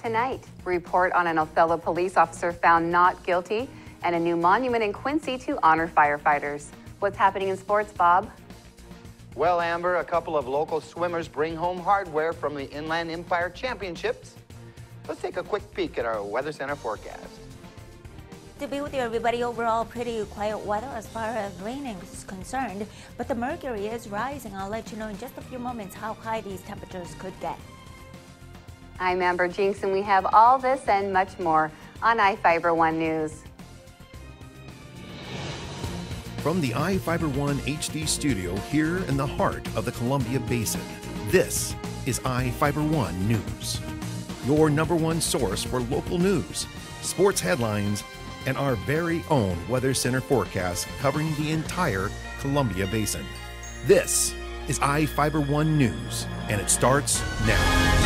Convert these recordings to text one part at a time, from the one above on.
tonight. Report on an Othello police officer found not guilty, and a new monument in Quincy to honor firefighters. What's happening in sports, Bob? Well, Amber, a couple of local swimmers bring home hardware from the Inland Empire Championships. Let's take a quick peek at our Weather Center forecast. To be with you, everybody, overall pretty quiet weather as far as raining is concerned, but the mercury is rising. I'll let you know in just a few moments how high these temperatures could get. I'm Amber Jinks, and we have all this and much more on iFIBER 1 News. From the iFIBER 1 HD studio here in the heart of the Columbia Basin, this is iFIBER 1 News, your #1 source for local news, sports headlines, and our very own Weather Center forecast covering the entire Columbia Basin. This is iFIBER 1 News, and it starts now.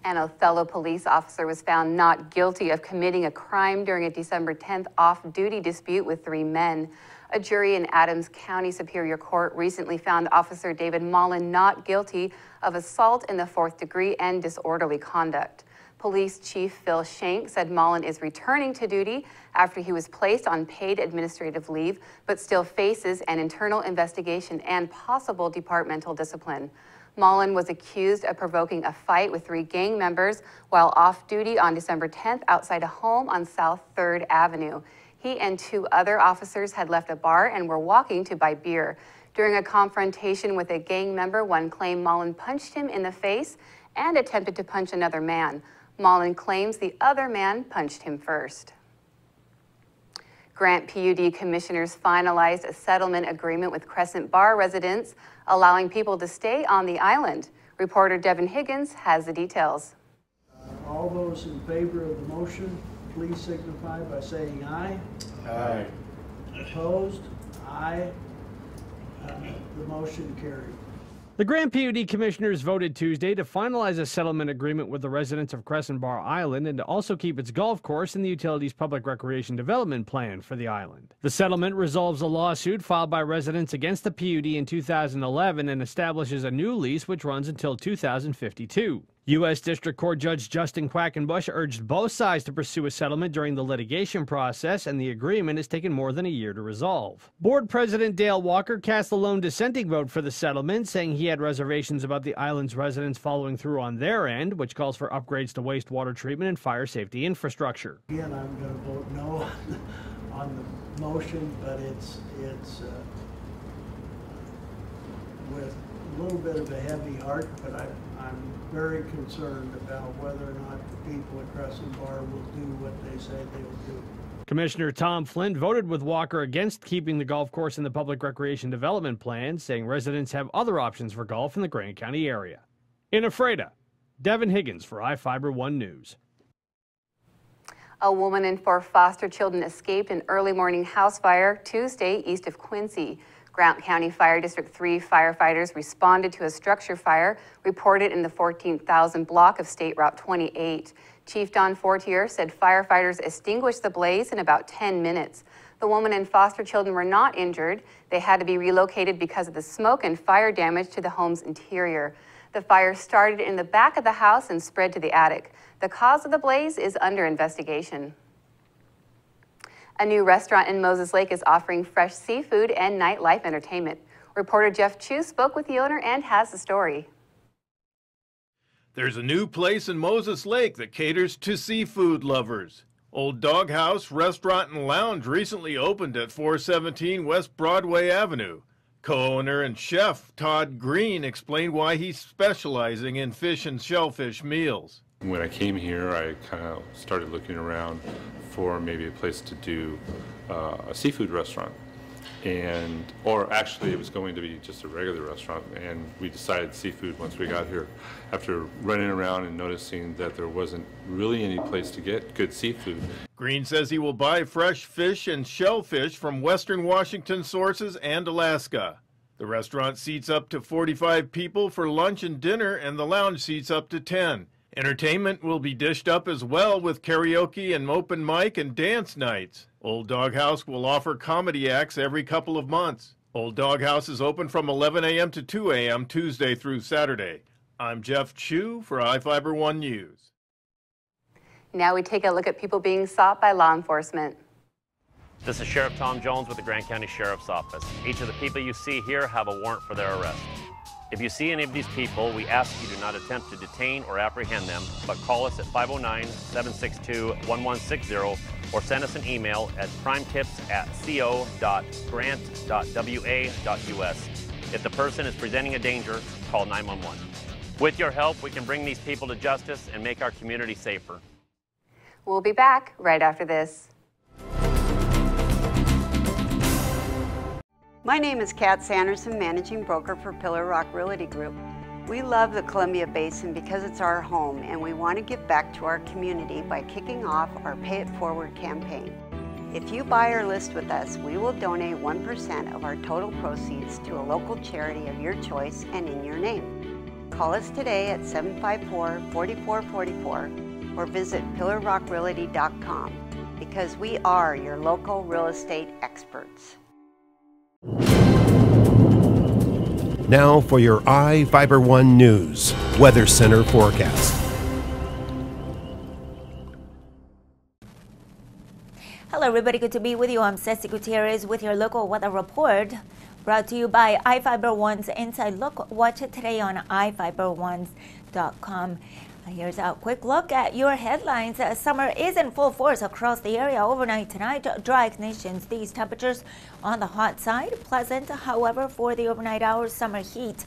An Othello police officer was found not guilty of committing a crime during a December 10th off-duty dispute with 3 men. A jury in Adams County Superior Court recently found Officer David Mullen not guilty of assault in the 4th degree and disorderly conduct. Police Chief Phil Shank said Mullen is returning to duty after he was placed on paid administrative leave, but still faces an internal investigation and possible departmental discipline. Mullen was accused of provoking a fight with 3 gang members while off-duty on December 10th outside a home on South 3rd Avenue. He and 2 other officers had left a bar and were walking to buy beer. During a confrontation with a gang member, one claimed Mullen punched him in the face and attempted to punch another man. Mullen claims the other man punched him first. Grant PUD commissioners finalized a settlement agreement with Crescent Bar residents, allowing people to stay on the island. Reporter Devin Higgins has the details. All those in favor of the motion, please signify by saying aye. Aye. Opposed? Aye. The motion carried. The Grant PUD commissioners voted Tuesday to finalize a settlement agreement with the residents of Crescent Bar Island and to also keep its golf course in the utilities public recreation development plan for the island. The settlement resolves a lawsuit filed by residents against the PUD in 2011 and establishes a new lease which runs until 2052. U.S. District Court Judge Justin Quackenbush urged both sides to pursue a settlement during the litigation process, and the agreement has taken more than a year to resolve. Board President Dale Walker cast the lone dissenting vote for the settlement, saying he had reservations about the island's residents following through on their end, which calls for upgrades to wastewater treatment and fire safety infrastructure. Again, I'm going to vote no on the motion, but it's with a little bit of a heavy heart, but I'm very concerned about whether or not the people at Crescent Bar will do what they say they will do. Commissioner Tom Flynn voted with Walker against keeping the golf course in the public recreation development plan, saying residents have other options for golf in the Grant County area. In Ephrata, Devin Higgins for iFIBER 1 News. A woman and 4 foster children escaped an early morning house fire Tuesday east of Quincy. Grant County Fire District 3 firefighters responded to a structure fire reported in the 14,000 block of State Route 28. Chief Don Fortier said firefighters extinguished the blaze in about 10 minutes. The woman and foster children were not injured. They had to be relocated because of the smoke and fire damage to the home's interior. The fire started in the back of the house and spread to the attic. The cause of the blaze is under investigation. A new restaurant in Moses Lake is offering fresh seafood and nightlife entertainment. Reporter Jeff Chu spoke with the owner and has the story. There's a new place in Moses Lake that caters to seafood lovers. Old Doghouse Restaurant and Lounge recently opened at 417 West Broadway Avenue. Co-owner and chef Todd Green explained why he's specializing in fish and shellfish meals. When I came here, I kind of started looking around for maybe a place to do a seafood restaurant, or actually it was going to be just a regular restaurant, and we decided seafood once we got here after running around and noticing that there wasn't really any place to get good seafood. Green says he will buy fresh fish and shellfish from Western Washington sources and Alaska. The restaurant seats up to 45 people for lunch and dinner, and the lounge seats up to 10. Entertainment will be dished up as well with karaoke and open mic and dance nights. Old Doghouse will offer comedy acts every couple of months. Old Dog House is open from 11 a.m. to 2 a.m. Tuesday through Saturday. I'm Jeff Chu for iFIBER 1 News. Now we take a look at people being sought by law enforcement. This is Sheriff Tom Jones with the Grant County Sheriff's Office. Each of the people you see here have a warrant for their arrest. If you see any of these people, we ask you do not attempt to detain or apprehend them, but call us at 509-762-1160 or send us an email at crimetips@co.grant.wa.us. If the person is presenting a danger, call 911. With your help, we can bring these people to justice and make our community safer. We'll be back right after this. My name is Kat Sanderson, Managing Broker for Pillar Rock Realty Group. We love the Columbia Basin because it's our home, and we want to give back to our community by kicking off our Pay It Forward campaign. If you buy or list with us, we will donate 1% of our total proceeds to a local charity of your choice and in your name. Call us today at 754-4444 or visit pillarrockrealty.com because we are your local real estate experts. Now for your iFIBER 1 News Weather Center forecast. Hello everybody, good to be with you. I'm Ceci Gutierrez with your local weather report, brought to you by iFIBER 1's Inside Look. Watch it today on iFIBER1s.com. Here's a quick look at your headlines. Summer is in full force across the area overnight tonight. Dry conditions, these temperatures on the hot side. Pleasant, however, for the overnight hours. Summer heat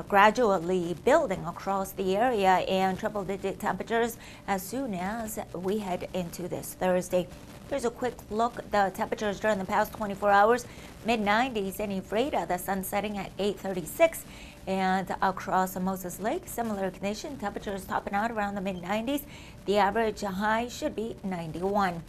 gradually building across the area and triple-digit temperatures as soon as we head into this Thursday. Here's a quick look at the temperatures during the past 24 hours. Mid-90s in Ephrata, the sun setting at 8:36. And across Moses Lake, similar condition, temperatures topping out around the mid-90s. The average high should be 91.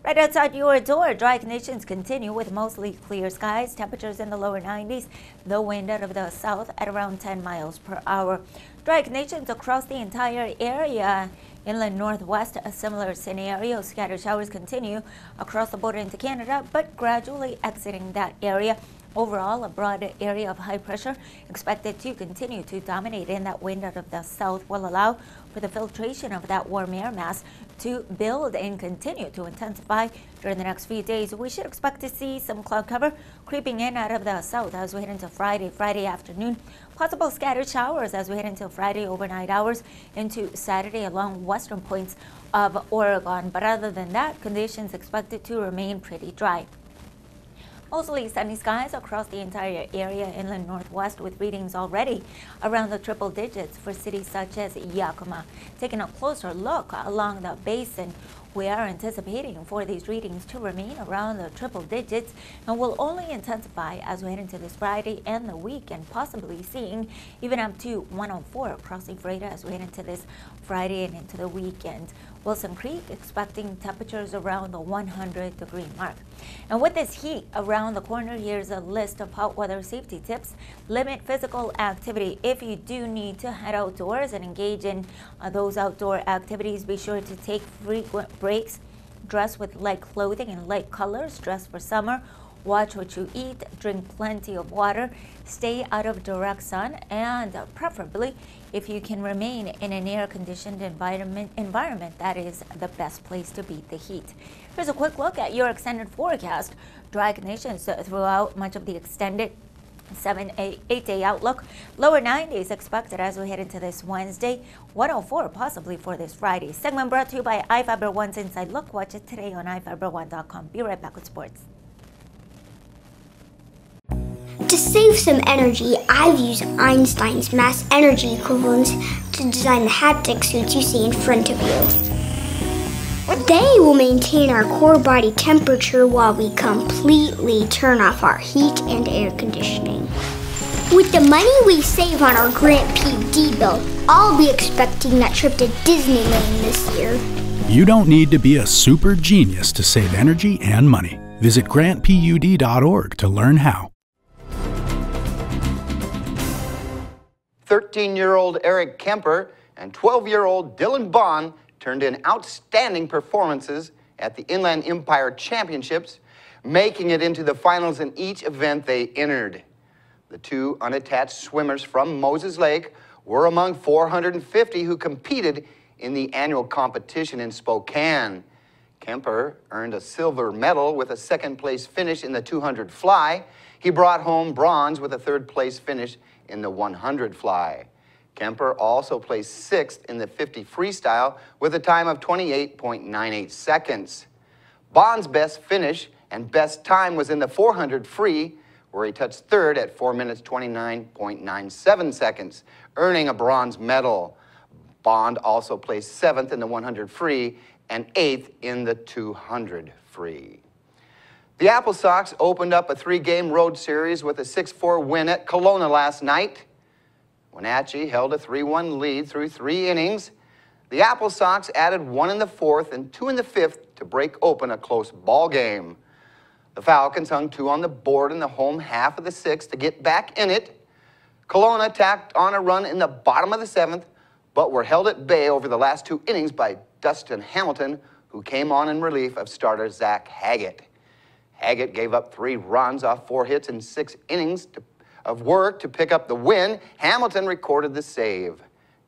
Right outside your door, dry conditions continue with mostly clear skies. Temperatures in the lower 90s. The wind out of the south at around 10 miles per hour. Dry conditions across the entire area. Inland Northwest, a similar scenario. Scattered showers continue across the border into Canada, but gradually exiting that area. Overall, a broad area of high pressure expected to continue to dominate, and that wind out of the south will allow for the filtration of that warm air mass to build and continue to intensify during the next few days. We should expect to see some cloud cover creeping in out of the south as we head into Friday afternoon. Possible scattered showers as we head into Friday overnight hours into Saturday along western points of Oregon. But other than that, conditions expected to remain pretty dry. Mostly sunny skies across the entire area inland northwest with readings already around the triple digits for cities such as Yakima. Taking a closer look along the basin, we are anticipating for these readings to remain around the triple digits and will only intensify as we head into this Friday and the weekend, possibly seeing even up to 104 across Ephrata as we head into this Friday and into the weekend. Wilson Creek expecting temperatures around the 100-degree mark. And with this heat around the corner, here's a list of hot weather safety tips. Limit physical activity. If you do need to head outdoors and engage in those outdoor activities, be sure to take frequent breaks. Dress with light clothing and light colors. Dress for summer. Watch what you eat. Drink plenty of water. Stay out of direct sun, and preferably, if you can remain in an air-conditioned environment, that is the best place to beat the heat. Here's a quick look at your extended forecast. Dry conditions throughout much of the extended 8-day outlook. Lower 90s expected as we head into this Wednesday. 104 possibly for this Friday. Segment brought to you by iFIBER 1's Inside Look. Watch it today on iFIBER1.com. Be right back with sports. To save some energy, I've used Einstein's mass energy equivalents to design the haptic suits you see in front of you. They will maintain our core body temperature while we completely turn off our heat and air conditioning. With the money we save on our Grant PUD bill, I'll be expecting that trip to Disneyland this year. You don't need to be a super genius to save energy and money. Visit grantpud.org to learn how. 13-year-old Eric Kemper and 12-year-old Dylan Bond turned in outstanding performances at the Inland Empire Championships, making it into the finals in each event they entered. The 2 unattached swimmers from Moses Lake were among 450 who competed in the annual competition in Spokane. Kemper earned a silver medal with a second-place finish in the 200 fly. He brought home bronze with a third-place finish in the 100 fly. Kemper also placed 6th in the 50 freestyle with a time of 28.98 seconds. Bond's best finish and best time was in the 400 free, where he touched 3rd at 4 minutes 29.97 seconds, earning a bronze medal. Bond also placed 7th in the 100 free and 8th in the 200 free. The Apple Sox opened up a 3-game road series with a 6-4 win at Kelowna last night. Wenatchee held a 3-1 lead through 3 innings. The Apple Sox added 1 in the 4th and 2 in the 5th to break open a close ball game. The Falcons hung 2 on the board in the home half of the 6th to get back in it. Kelowna tacked on a run in the bottom of the 7th, but were held at bay over the last 2 innings by Dustin Hamilton, who came on in relief of starter Zach Haggett. Haggett gave up 3 runs off 4 hits in 6 innings of work to pick up the win. Hamilton recorded the save.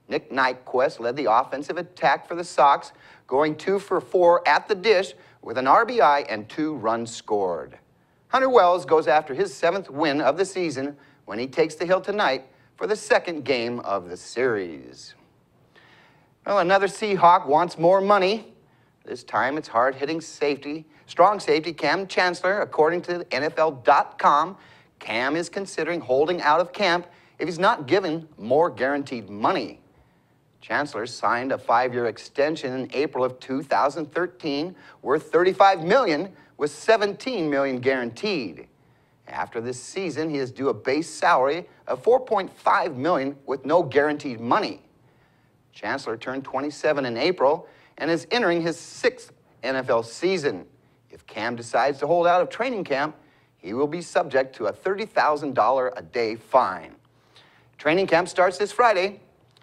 Nick Nyquist led the offensive attack for the Sox, going 2 for 4 at the dish with an RBI and 2 runs scored. Hunter Wells goes after his 7th win of the season when he takes the hill tonight for the 2nd game of the series. Well, another Seahawk wants more money. This time it's hard-hitting safety, strong safety Cam Chancellor. According to NFL.com, Cam is considering holding out of camp if he's not given more guaranteed money. Chancellor signed a 5-year extension in April of 2013 worth $35 million with $17 million guaranteed. After this season, he is due a base salary of $4.5 million with no guaranteed money. Chancellor turned 27 in April and is entering his 6th NFL season. If Cam decides to hold out of training camp, he will be subject to a $30,000 a day fine. Training camp starts this Friday.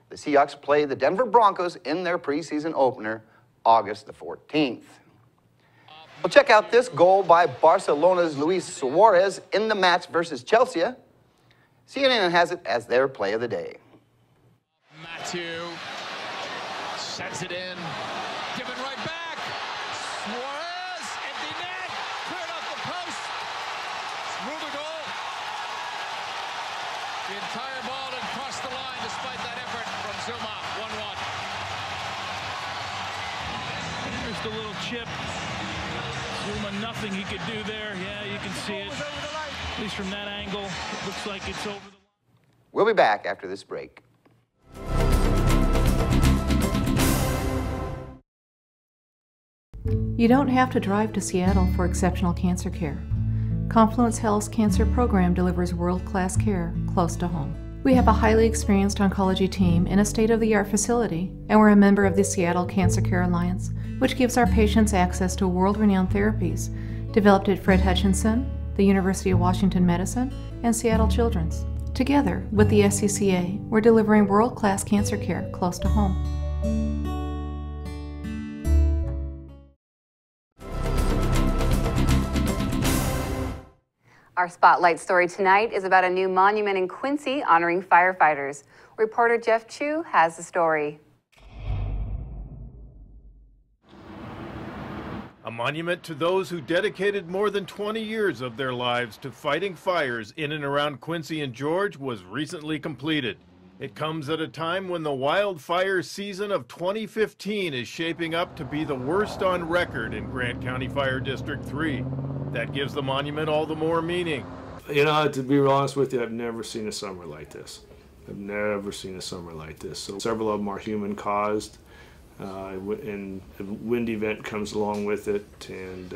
The Seahawks play the Denver Broncos in their preseason opener, August the 14th. Well, check out this goal by Barcelona's Luis Suarez in the match versus Chelsea. CNN has it as their play of the day. Matthew sends it in, given right back. Suarez, empty net, cleared off the post. Smooth a goal. The entire ball didn't cross the line despite that effort from Zuma. 1-1. There's the little chip. Zuma, nothing he could do there. Yeah, you can see it. At least from that angle, it looks like it's over the line. We'll be back after this break. You don't have to drive to Seattle for exceptional cancer care. Confluence Health's cancer program delivers world-class care close to home. We have a highly experienced oncology team in a state-of-the-art facility, and we're a member of the Seattle Cancer Care Alliance, which gives our patients access to world-renowned therapies developed at Fred Hutchinson, the University of Washington Medicine, and Seattle Children's. Together with the SCCA, we're delivering world-class cancer care close to home. Our spotlight story tonight is about a new monument in Quincy honoring firefighters. Reporter Jeff Chu has the story. A monument to those who dedicated more than 20 years of their lives to fighting fires in and around Quincy and George was recently completed. It comes at a time when the wildfire season of 2015 is shaping up to be the worst on record in Grant County Fire District 3. That gives the monument all the more meaning. You know, to be real honest with you, I've never seen a summer like this. I've never seen a summer like this. So several of them are human caused, and a wind event comes along with it, and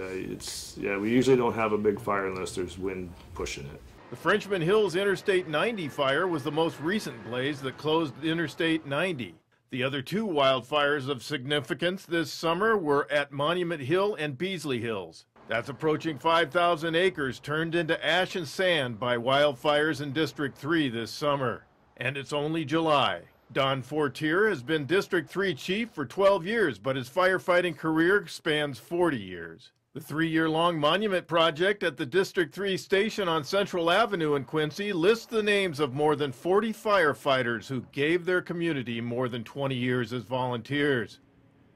we usually don't have a big fire unless there's wind pushing it. The Frenchman Hills Interstate 90 fire was the most recent blaze that closed Interstate 90. The other 2 wildfires of significance this summer were at Monument Hill and Beasley Hills. That's approaching 5,000 acres turned into ash and sand by wildfires in District 3 this summer. And it's only July. Don Fortier has been District 3 chief for 12 years, but his firefighting career spans 40 years. The 3-year-long monument project at the District 3 station on Central Avenue in Quincy lists the names of more than 40 firefighters who gave their community more than 20 years as volunteers.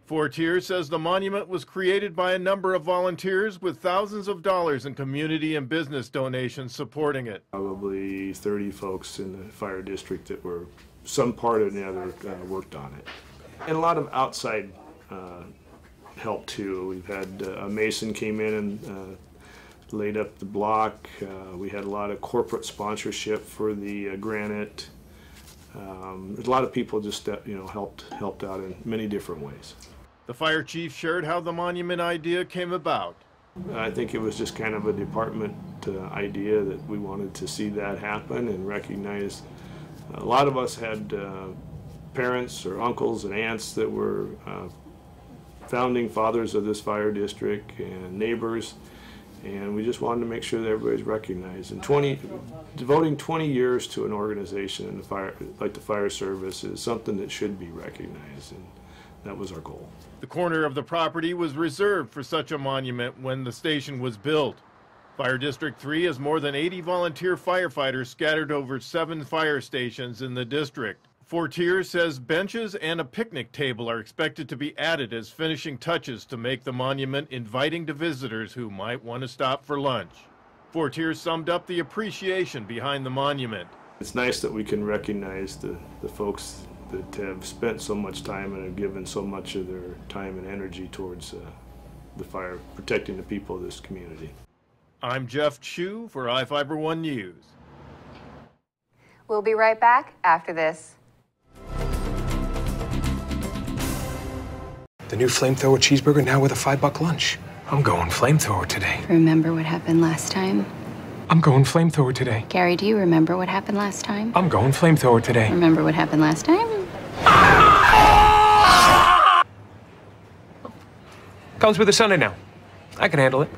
Fortier says the monument was created by a number of volunteers with thousands of dollars in community and business donations supporting it. Probably 30 folks in the fire district that were some part or the other worked on it. And a lot of outside help too. We've had a mason came in and laid up the block. We had a lot of corporate sponsorship for the granite. There's a lot of people just helped out in many different ways. The fire chief shared how the monument idea came about. I think it was just kind of a department idea that we wanted to see that happen and recognize. A lot of us had parents or uncles and aunts that were founding fathers of this fire district and neighbors, and we just wanted to make sure that everybody's recognized. And devoting 20 years to an organization in the fire, like the fire service, is something that should be recognized, and that was our goal. The corner of the property was reserved for such a monument when the station was built. Fire District 3 has more than 80 volunteer firefighters scattered over 7 fire stations in the district. Fortier says benches and a picnic table are expected to be added as finishing touches to make the monument inviting to visitors who might want to stop for lunch. Fortier summed up the appreciation behind the monument. It's nice that we can recognize the folks that have spent so much time and have given so much of their time and energy towards the fire, protecting the people of this community. I'm Jeff Chu for iFIBER 1 News. We'll be right back after this. The new flamethrower cheeseburger now with a $5 lunch. I'm going flamethrower today. Remember what happened last time? I'm going flamethrower today. Gary, do you remember what happened last time? I'm going flamethrower today. Remember what happened last time? Comes with a Sunday now. I can handle it.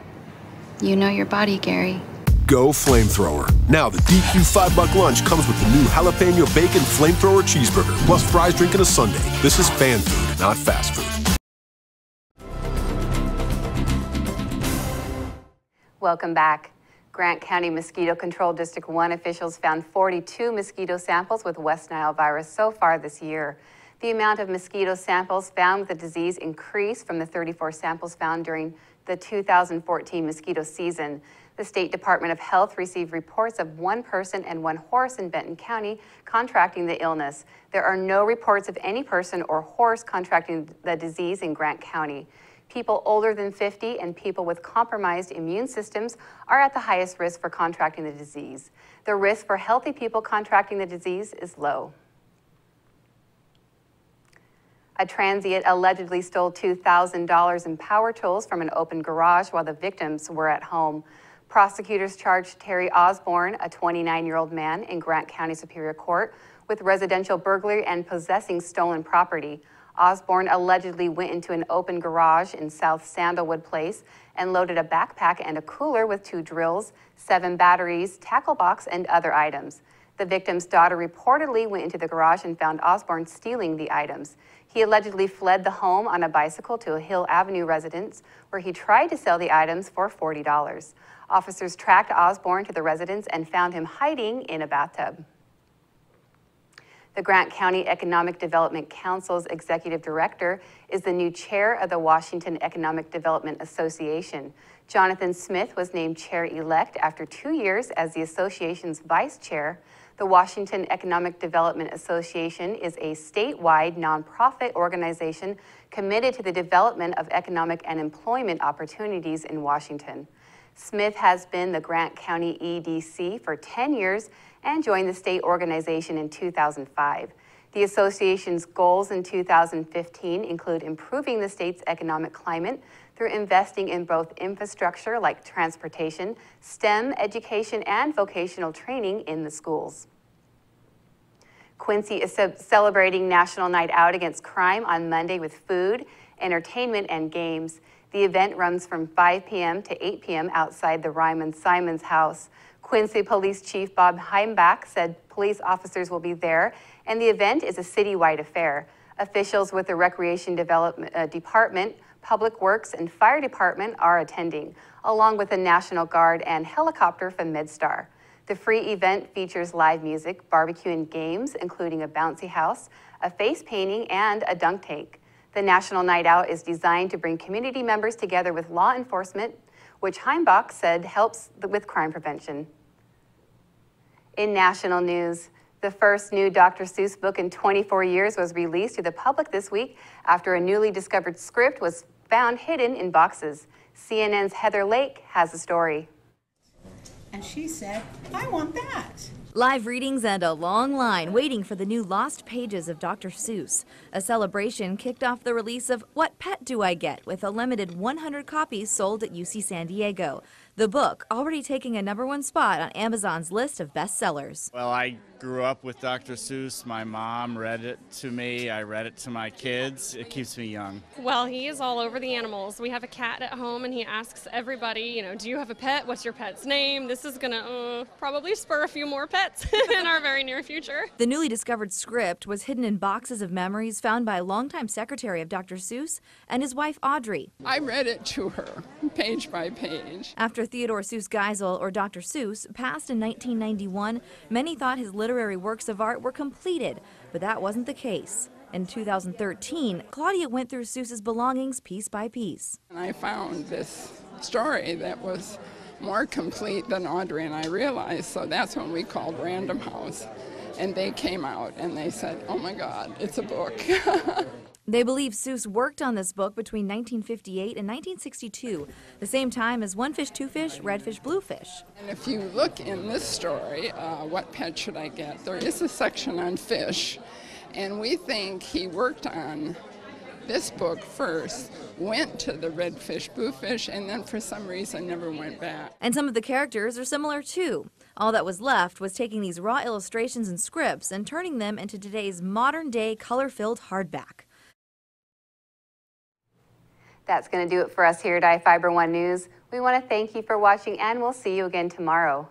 You know your body, Gary. Go flamethrower. Now the DQ $5 lunch comes with the new jalapeno bacon flamethrower cheeseburger, plus fries, drink, and a sundae. This is fan food, not fast food. Welcome back. Grant County Mosquito Control District 1 officials found 42 mosquito samples with West Nile virus so far this year. The amount of mosquito samples found with the disease increased from the 34 samples found during the 2014 mosquito season. The State Department of Health received reports of 1 person and 1 horse in Benton County contracting the illness. There are no reports of any person or horse contracting the disease in Grant County. People older than 50 and people with compromised immune systems are at the highest risk for contracting the disease. The risk for healthy people contracting the disease is low. A transient allegedly stole $2,000 in power tools from an open garage while the victims were at home. Prosecutors charged Terry Osborne, a 29-year-old man, in Grant County Superior Court with residential burglary and possessing stolen property. Osborne allegedly went into an open garage in South Sandalwood Place and loaded a backpack and a cooler with 2 drills, 7 batteries, tackle box, and other items. The victim's daughter reportedly went into the garage and found Osborne stealing the items. He allegedly fled the home on a bicycle to a Hill Avenue residence where he tried to sell the items for $40. Officers tracked Osborne to the residence and found him hiding in a bathtub. The Grant County Economic Development Council's executive director is the new chair of the Washington Economic Development Association. Jonathan Smith was named chair-elect after 2 years as the association's vice chair. The Washington Economic Development Association is a statewide nonprofit organization committed to the development of economic and employment opportunities in Washington. Smith has been the Grant County EDC for 10 years and joined the state organization in 2005. The association's goals in 2015 include improving the state's economic climate through investing in both infrastructure like transportation, STEM education, and vocational training in the schools. Quincy is celebrating National Night Out Against Crime on Monday with food, entertainment, and games. The event runs from 5 p.m. to 8 p.m. outside the Ryman Simons House. Quincy Police Chief Bob Heimbach said police officers will be there, and the event is a citywide affair. Officials with the Recreation Development Department, Public Works and Fire Department are attending, along with the National Guard and helicopter from MedStar. The free event features live music, barbecue and games, including a bouncy house, a face painting, and a dunk tank. The National Night Out is designed to bring community members together with law enforcement, which Heimbach said helps with crime prevention. In national news, the first new Dr. Seuss book in 24 years was released to the public this week after a newly discovered script was found hidden in boxes. CNN's Heather Lake has the story. And she said, "I want that." Live readings and a long line waiting for the new Lost Pages of Dr. Seuss. A celebration kicked off the release of What Pet Do I Get? With a limited 100 copies sold at UC San Diego. The book already taking a #1 spot on Amazon's list of bestsellers. Well, I grew up with Dr. Seuss. My mom read it to me. I read it to my kids. It keeps me young. Well, he is all over the animals. We have a cat at home and he asks everybody, you know, do you have a pet? What's your pet's name? This is going to probably spur a few more pets in our very near future. The newly discovered script was hidden in boxes of memories found by a longtime secretary of Dr. Seuss and his wife Audrey. I read it to her, page by page. After Theodore Seuss Geisel, or Dr. Seuss, passed in 1991, many thought his literary works of art were completed, but that wasn't the case. In 2013, Claudia went through Seuss's belongings piece by piece. And I found this story that was more complete than Audrey and I realized, so that's when we called Random House. And they came out and they said, oh my God, it's a book. They believe Seuss worked on this book between 1958 and 1962, the same time as One Fish, Two Fish, Red Fish, Blue Fish. And if you look in this story, What Pet Should I Get? There is a section on fish, and we think he worked on this book first, went to the Red Fish, Blue Fish, and then for some reason never went back. And some of the characters are similar too. All that was left was taking these raw illustrations and scripts and turning them into today's modern-day color-filled hardback. That's going to do it for us here at iFIBER 1 News. We want to thank you for watching, and we'll see you again tomorrow.